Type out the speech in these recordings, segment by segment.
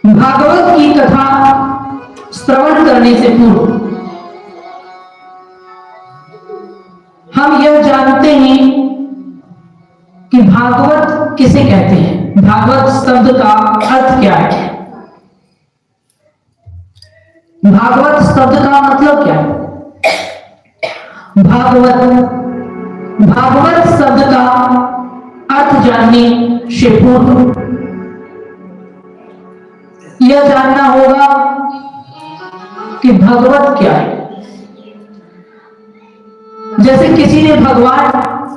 भागवत की कथा श्रवण करने से पूर्व हम यह जानते हैं कि भागवत किसे कहते हैं, भागवत शब्द का अर्थ क्या है, भागवत शब्द का मतलब क्या है। भागवत शब्द का अर्थ जानने से पूर्व यह जानना होगा कि भगवत क्या है। जैसे किसी ने भगवान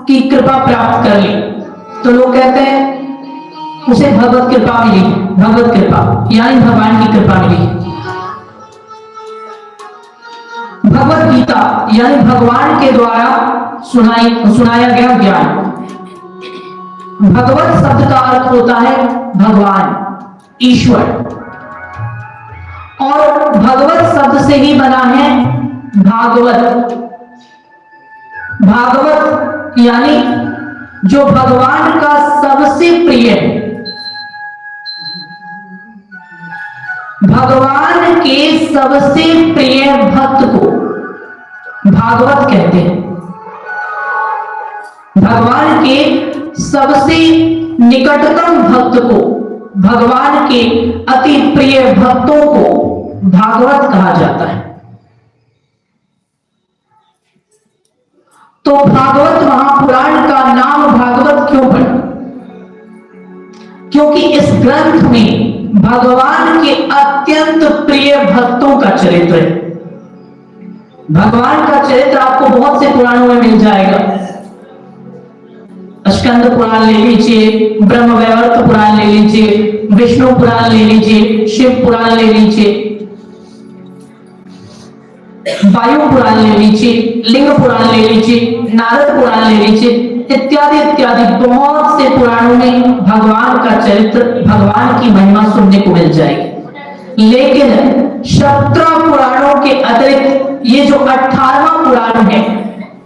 की कृपा प्राप्त कर ली तो लोग कहते हैं उसे भगवत कृपा मिली, भगवत कृपा यानी भगवान की कृपा मिली। भगवत गीता यानी भगवान के द्वारा सुनाया गया ज्ञान। भगवत शब्द का अर्थ होता है भगवान, ईश्वर, और भगवत शब्द से ही बना है भागवत। भागवत यानी जो भगवान का सबसे प्रिय, भगवान के सबसे प्रिय भक्त को भागवत कहते हैं। भगवान के सबसे निकटतम भक्त को, भगवान के अति प्रिय भक्तों को भागवत कहा जाता है। तो भागवत महापुराण का नाम भागवत क्यों पड़ा? क्योंकि इस ग्रंथ में भगवान के अत्यंत प्रिय भक्तों का चरित्र है। भगवान का चरित्र आपको बहुत से पुराणों में मिल जाएगा। स्कंद पुराण ले लीजिए, ब्रह्मवैवर्त पुराण ले लीजिए, विष्णु पुराण ले लीजिए, शिव पुराण ले लीजिए, वायु पुराण ले लीजिए, लिंग पुराण ले लीजिए, नारद पुराण ले लीजिए, इत्यादि इत्यादि बहुत से पुराणों में भगवान का चरित्र, भगवान की महिमा सुनने को मिल जाएगी। लेकिन 17 पुराणों के अतिरिक्त ये जो 18वां पुराण है,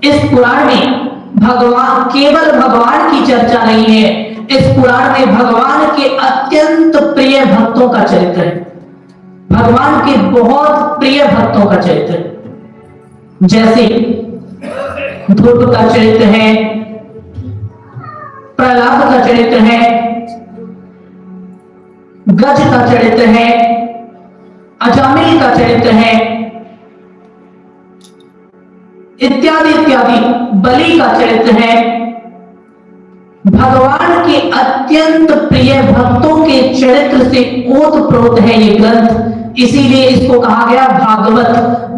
इस पुराण में भगवान, केवल भगवान की चर्चा नहीं है। इस पुराण में भगवान के अत्यंत प्रिय भक्तों का चरित्र है, भगवान के बहुत प्रिय भक्तों का चरित्र है। जैसे ध्रुव का चरित्र है, प्रहलाद का चरित्र है, गज का चरित्र है, अजामिल का चरित्र है, इत्यादि इत्यादि, बलि का चरित्र है। भगवान के अत्यंत प्रिय भक्तों के चरित्र से ओतप्रोत है ये ग्रंथ, इसीलिए इसको कहा गया भागवत।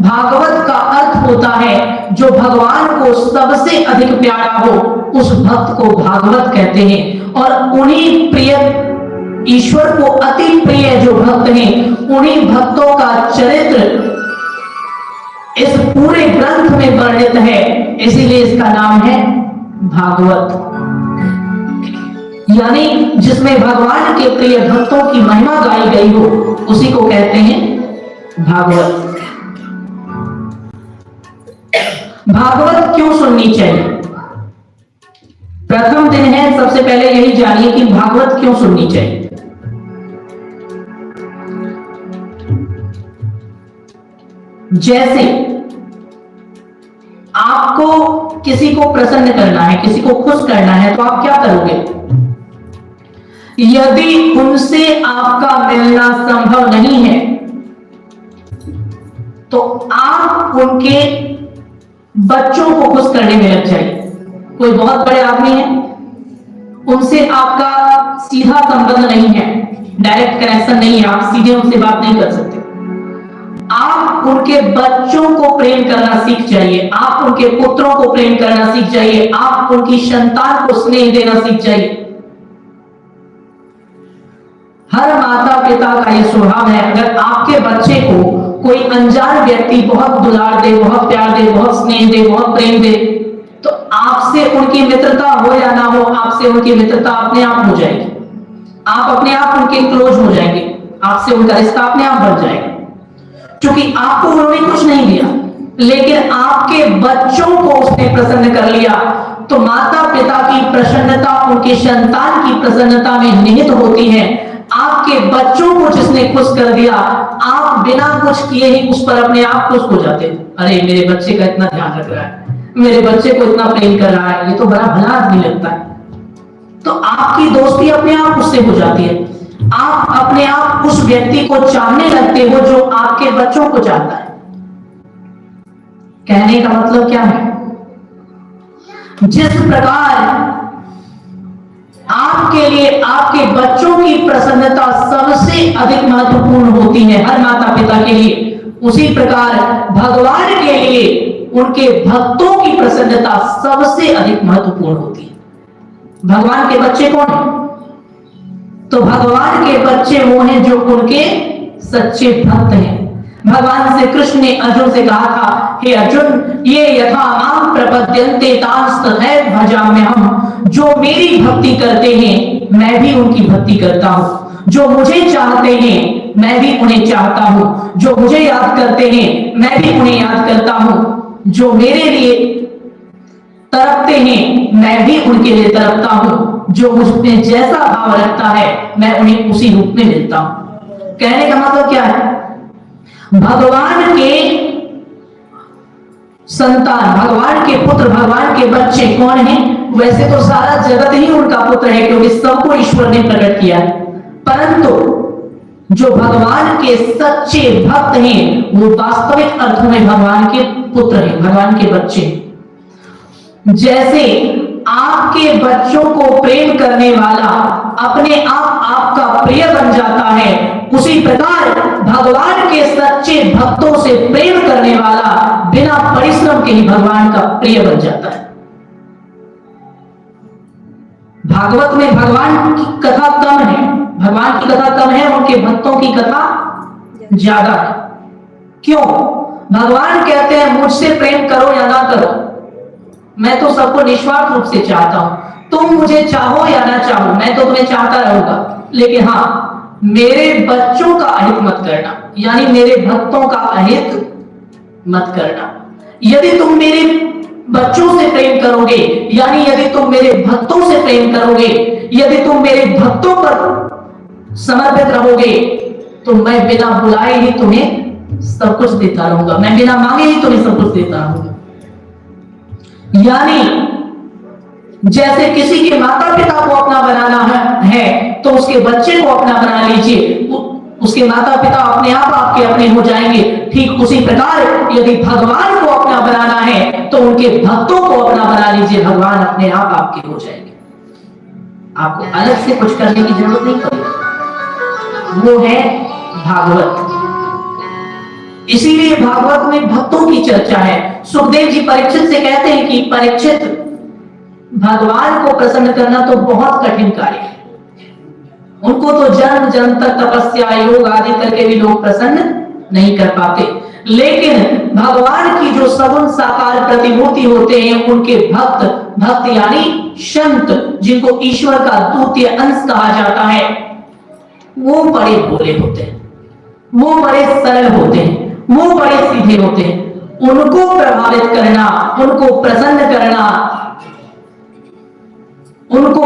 भागवत का अर्थ होता है जो भगवान को सबसे अधिक प्यारा हो, उस भक्त को भागवत कहते हैं। और उन्हीं प्रिय, ईश्वर को अति प्रिय जो भक्त हैं, उन्हीं भक्तों का चरित्र इस पूरे ग्रंथ में वर्णित है, इसीलिए इसका नाम है भागवत। यानी जिसमें भगवान के प्रिय भक्तों की महिमा गाई गई हो, उसी को कहते हैं भागवत। भागवत क्यों सुननी चाहिए? प्रथम दिन है, सबसे पहले यही जानिए कि भागवत क्यों सुननी चाहिए। जैसे आपको किसी को प्रसन्न करना है, किसी को खुश करना है, तो आप क्या करोगे? यदि उनसे आपका मिलना संभव नहीं है तो आप उनके बच्चों को खुश करने में लग जाइए। कोई बहुत बड़े आदमी है, उनसे आपका सीधा संबंध नहीं है, डायरेक्ट कनेक्शन नहीं है, आप सीधे उनसे बात नहीं कर सकते। आप उनके बच्चों को प्रेम करना सीख जाइए, आप उनके पुत्रों को प्रेम करना सीख जाइए, आप उनकी संतान को स्नेह देना सीख जाइए। हर माता पिता का यह स्वभाव है, अगर आपके बच्चे को कोई अनजान व्यक्ति बहुत दुलार दे, बहुत प्यार दे, बहुत स्नेह दे, बहुत प्रेम दे, तो आपसे उनकी मित्रता हो या ना हो, आपसे उनकी मित्रता अपने आप हो जाएगी। आप अपने आप उनके क्लोज हो जाएंगे, आपसे उनका रिश्ता अपने आप बढ़ जाएगा। क्योंकि आपको उन्होंने कुछ नहीं दिया, लेकिन आपके बच्चों को उसने प्रसन्न कर लिया, तो माता पिता की प्रसन्नता उनके संतान की प्रसन्नता में निहित होती है। आपके बच्चों को जिसने खुश कर दिया, आप बिना कुछ किए ही उस पर अपने आप खुश हो जाते हैं। अरे मेरे बच्चे का इतना ध्यान रख रहा है, मेरे बच्चे को इतना प्रेम कर रहा है, ये तो बड़ा भला आदमी लगता है। तो आपकी दोस्ती अपने आप उससे हो जाती है। आप अपने आप उस व्यक्ति को चाहने लगते हो जो आपके बच्चों को चाहता है। कहने का मतलब क्या है? जिस प्रकार आपके लिए आपके बच्चों की प्रसन्नता सबसे अधिक महत्वपूर्ण होती है हर माता पिता के लिए, उसी प्रकार भगवान के लिए उनके भक्तों की प्रसन्नता सबसे अधिक महत्वपूर्ण होती है। भगवान के बच्चे कौन है? तो भगवान के बच्चे वो हैं जो उनके सच्चे भक्त हैं। भगवान से कृष्ण ने अर्जुन से कहा था, हे अर्जुन, ये यथा माम प्रपद्यन्ते तांस्तथैव भजाम्यहम्, जो मेरी भक्ति करते हैं मैं भी उनकी भक्ति करता हूं, जो मुझे चाहते हैं मैं भी उन्हें चाहता हूं, जो मुझे याद करते हैं मैं भी उन्हें याद करता हूं, जो मेरे लिए तरपते हैं मैं भी उनके लिए तरपता हूं, जो मुझ में जैसा भाव रखता है मैं उन्हें उसी रूप में मिलता हूं। कहने का मतलब क्या है? भगवान के संतान, भगवान के पुत्र, भगवान के बच्चे कौन हैं? वैसे तो सारा जगत ही उनका पुत्र है क्योंकि सबको ईश्वर ने प्रकट किया है, परंतु जो भगवान के सच्चे भक्त हैं वो वास्तविक अर्थों में भगवान के पुत्र हैं, भगवान के बच्चे। जैसे आपके बच्चों को प्रेम करने वाला अपने आप आपका प्रिय बन जाता है, उसी प्रकार भगवान के सच्चे भक्तों से प्रेम करने वाला बिना परिश्रम के ही भगवान का प्रिय बन जाता है। भागवत में भगवान की कथा कम है, भगवान की कथा कम है, उनके भक्तों की कथा ज्यादा है। क्यों? भगवान कहते हैं मुझसे प्रेम करो या ना करो, मैं तो सबको निस्वार्थ रूप से चाहता हूं, तुम मुझे चाहो या ना चाहो मैं तो तुम्हें चाहता रहूंगा, लेकिन हाँ मेरे बच्चों का अहित मत करना, यानी मेरे भक्तों का अहित मत करना। यदि तुम मेरे बच्चों से प्रेम करोगे, यानी यदि तुम मेरे भक्तों से प्रेम करोगे, यदि तुम मेरे भक्तों पर समर्पित रहोगे, तो मैं बिना बुलाए ही तुम्हें सब कुछ देता रहूंगा, मैं बिना मांगे ही तुम्हें सब कुछ देता रहूंगा। यानी जैसे किसी के माता पिता को अपना बनाना है तो उसके बच्चे को अपना बना लीजिए, उसके माता पिता अपने आप आपके अपने हो जाएंगे। ठीक उसी प्रकार यदि भगवान को अपना बनाना है तो उनके भक्तों को अपना बना लीजिए, भगवान अपने आप आपके हो जाएंगे। आपको अलग से कुछ करने की जरूरत नहीं पड़ेगी। वो है भागवत। इसीलिए भागवत में भक्तों की चर्चा है। सुखदेव जी परीक्षित से कहते हैं कि परीक्षित, भगवान को प्रसन्न करना तो बहुत कठिन कार्य है, उनको तो जन्म जन्म तक तपस्या योग आदि करके भी लोग प्रसन्न नहीं कर पाते, लेकिन भगवान की जो सगुण साकार प्रतिभूति होते हैं उनके भक्त यानी संत, जिनको ईश्वर का द्वितीय अंश कहा जाता है, वो बड़े भोले होते हैं, वो बड़े सरल होते हैं, वो बड़े सीधे होते हैं। उनको प्रभावित करना, उनको प्रसन्न करना, उनको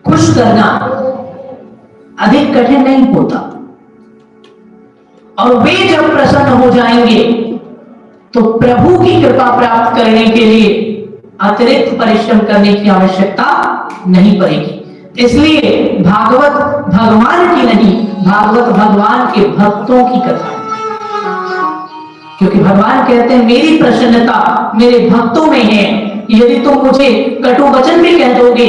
खुश करना अधिक कठिन नहीं होता। और वे जब प्रसन्न हो जाएंगे तो प्रभु की कृपा प्राप्त करने के लिए अतिरिक्त परिश्रम करने की आवश्यकता नहीं पड़ेगी। इसलिए भागवत भगवान की नहीं, भागवत भगवान के भक्तों की कथा है, क्योंकि भगवान कहते हैं मेरी प्रसन्नता मेरे भक्तों में है। यदि तुम मुझे कटु वचन भी कह दोगे,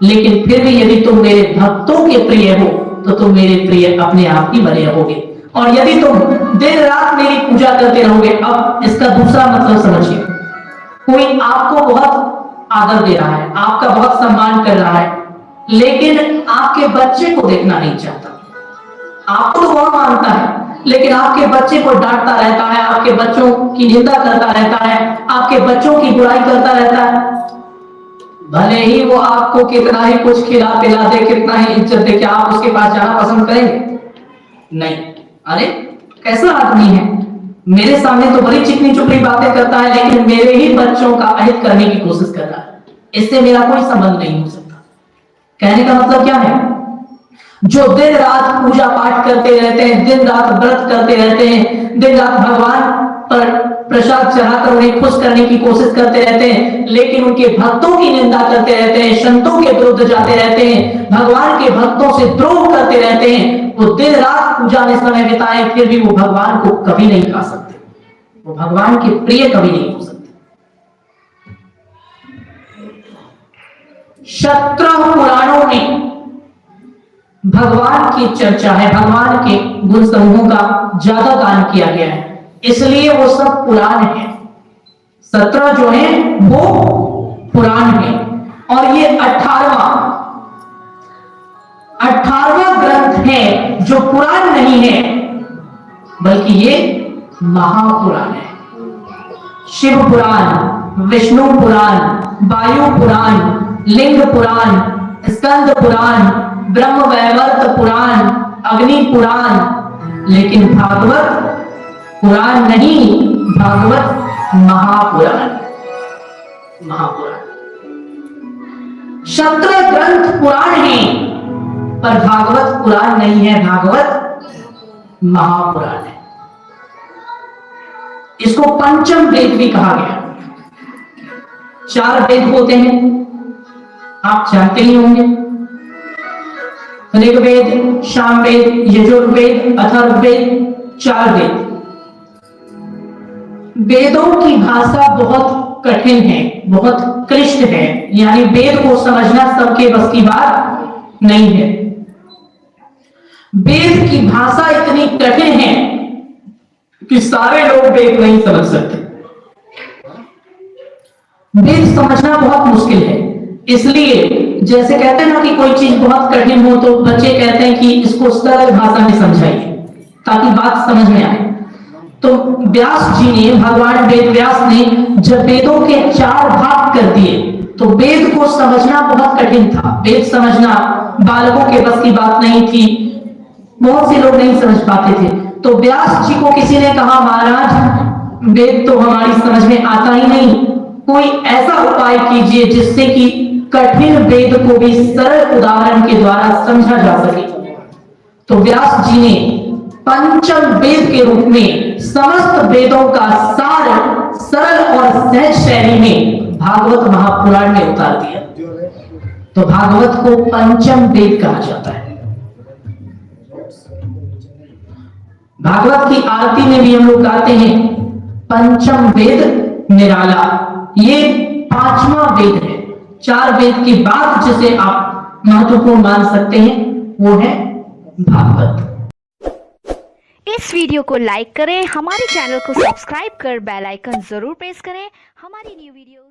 लेकिन फिर भी यदि तुम मेरे भक्तों के प्रिय हो तो तुम मेरे प्रिय अपने आप ही बने रहोगे। और यदि तुम दिन रात मेरी पूजा करते रहोगे, अब इसका दूसरा मतलब समझिए, कोई आपको बहुत आदर दे रहा है, आपका बहुत सम्मान कर रहा है, लेकिन आपके बच्चे को देखना नहीं चाहता, आपको तो बहुत मानता है लेकिन आपके बच्चे को डांटता रहता है, आपके बच्चों की निंदा करता रहता है, आपके बच्चों की बुराई करता रहता है, भले ही वो आपको कितना ही कुछ खिला पिला दे, कितना ही इज्जत दे, क्या आप उसके पास जाना पसंद करेंगे? नहीं। अरे कैसा आदमी है, मेरे सामने तो बड़ी चिकनी चुपड़ी बातें करता है लेकिन मेरे ही बच्चों का अहित करने की कोशिश कर रहा है, इससे मेरा कोई संबंध नहीं हो सकता। कहने का मतलब क्या है? जो दिन रात पूजा पाठ करते रहते हैं, दिन रात व्रत करते रहते हैं, दिन रात भगवान पर प्रसाद चढ़ाकर उन्हें खुश करने की कोशिश करते रहते हैं, लेकिन उनके भक्तों की निंदा करते रहते हैं, संतों के विरुद्ध जाते रहते हैं, भगवान के भक्तों से द्रोह करते रहते हैं, वो दिन रात पूजा में समय बिताए, फिर भी वो भगवान को कभी नहीं पा सकते, वो भगवान के प्रिय कभी नहीं हो सकते। 17 पुराणों में भगवान की चर्चा है, भगवान के गुण समूहों का ज्यादा गान किया गया है, इसलिए वो सब पुराण है। 17 जो है वो पुराण है, और ये 18वां ग्रंथ है जो पुराण नहीं है, बल्कि ये महापुराण है। शिव पुराण, विष्णु पुराण, वायु पुराण, लिंग पुराण, स्कंद पुराण, ब्रह्म वैवर्त पुराण, अग्नि पुराण, लेकिन भागवत पुराण नहीं, भागवत महापुराण। महापुराण 17 ग्रंथ पुराण हैं, पर भागवत पुराण नहीं है, भागवत महापुराण है। इसको पंचम वेद भी कहा गया। 4 वेद होते हैं, आप जानते ही होंगे, ऋग्वेद, सामवेद, यजुर्वेद, अथर्ववेद, 4 वेद। वेदों की भाषा बहुत कठिन है, बहुत क्लिष्ट है, यानी वेद को समझना सबके बस की बात नहीं है। वेद की भाषा इतनी कठिन है कि सारे लोग वेद नहीं समझ सकते। वेद समझना बहुत मुश्किल है, इसलिए जैसे कहते हैं ना कि कोई चीज बहुत कठिन हो तो बच्चे कहते हैं कि इसको सरल भाषा में समझाइए ताकि बात समझ में आए। तो व्यास जी ने, भगवान वेद व्यास ने जब वेदों के 4 भाग कर दिए तो वेद को समझना बहुत कठिन था। वेद समझना बालकों के बस की बात नहीं थी, बहुत से लोग नहीं समझ पाते थे। तो व्यास जी को किसी ने कहा, महाराज वेद तो हमारी समझ में आता ही नहीं, कोई ऐसा उपाय कीजिए जिससे कि कठिन वेद को भी सरल उदाहरण के द्वारा समझा जा सके। तो व्यास जी ने पंचम वेद के रूप में समस्त वेदों का सार सरल और सहज शैली में भागवत महापुराण में उतार दिया। तो भागवत को पंचम वेद कहा जाता है। भागवत की आरती में भी हम लोग गाते हैं, पंचम वेद निराला। ये 5वां वेद है। 4 वेद के बाद जिसे आप महत्वपूर्ण मान सकते हैं वो है भागवत। इस वीडियो को लाइक करें, हमारे चैनल को सब्सक्राइब कर बेल आइकन जरूर प्रेस करें हमारी न्यू वीडियो